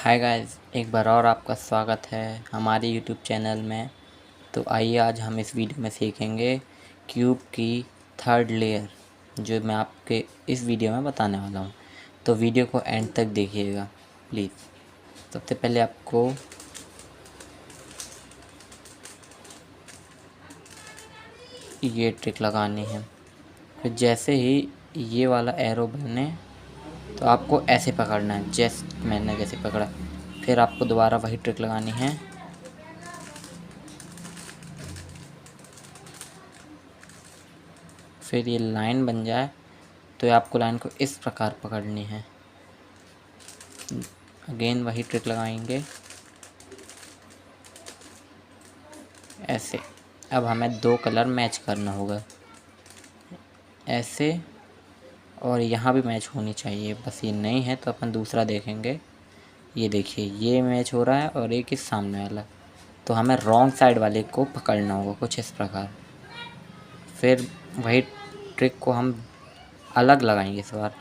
Hi guys, एक बार और आपका स्वागत है हमारे यूट्यूब चैनल में। तो आइए आज हम इस वीडियो में सीखेंगे क्यूब की थर्ड लेयर, जो मैं आपके इस वीडियो में बताने वाला हूँ। तो वीडियो को एंड तक देखिएगा प्लीज़। सबसे पहले आपको ये ट्रिक लगानी है। फिर जैसे ही ये वाला एरो बने तो आपको ऐसे पकड़ना है, जैसे मैंने जैसे पकड़ा। फिर आपको दोबारा वही ट्रिक लगानी है। फिर ये लाइन बन जाए तो आपको लाइन को इस प्रकार पकड़नी है। अगेन वही ट्रिक लगाएंगे ऐसे। अब हमें दो कलर मैच करना होगा, ऐसे और यहाँ भी मैच होनी चाहिए। बस ये नहीं है तो अपन दूसरा देखेंगे। ये देखिए, ये मैच हो रहा है और एक इस सामने वाला। तो हमें रॉन्ग साइड वाले को पकड़ना होगा कुछ इस प्रकार। फिर वही ट्रिक को हम अलग लगाएंगे इस बार।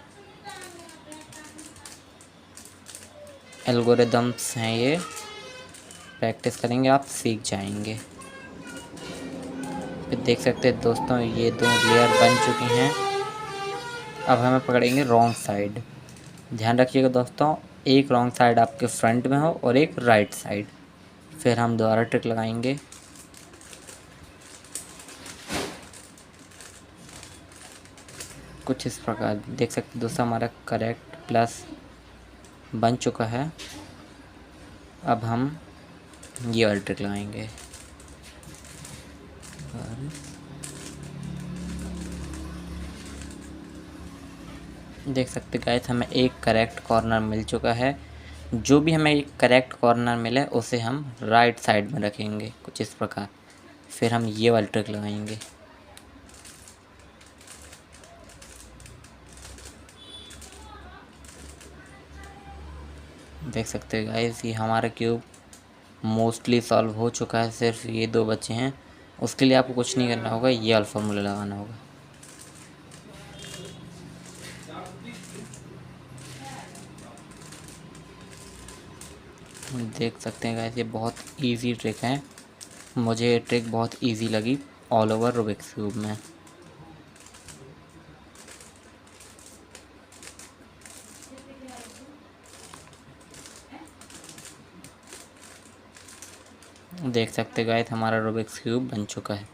एल्गोरिदम्स हैं ये, प्रैक्टिस करेंगे आप सीख जाएंगे। फिर देख सकते हैं दोस्तों, ये दो लेयर बन चुकी हैं। अब हमें पकड़ेंगे रॉन्ग साइड। ध्यान रखिएगा दोस्तों, एक रॉन्ग साइड आपके फ्रंट में हो और एक राइट साइड। फिर हम दोबारा ट्रिक लगाएंगे। कुछ इस प्रकार देख सकते हैं दोस्तों, हमारा करेक्ट प्लस बन चुका है। अब हम ये वाली ट्रिक लगाएंगे। देख सकते गाइस, हमें एक करेक्ट कॉर्नर मिल चुका है। जो भी हमें एक करेक्ट कॉर्नर मिले उसे हम राइट साइड में रखेंगे कुछ इस प्रकार। फिर हम ये वाली ट्रिक लगाएंगे। देख सकते हैं गाइस, ये हमारा क्यूब मोस्टली सॉल्व हो चुका है। सिर्फ ये दो बचे हैं, उसके लिए आपको कुछ नहीं करना होगा, ये वाला फॉर्मूला लगाना होगा। देख सकते हैं गाइस, ये बहुत इजी ट्रिक है। मुझे ये ट्रिक बहुत इजी लगी ऑल ओवर रूबिक्स क्यूब में। देख सकते गाइस, हमारा रूबिक्स क्यूब बन चुका है।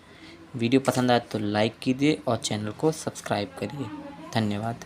वीडियो पसंद आए तो लाइक कीजिए और चैनल को सब्सक्राइब करिए। धन्यवाद।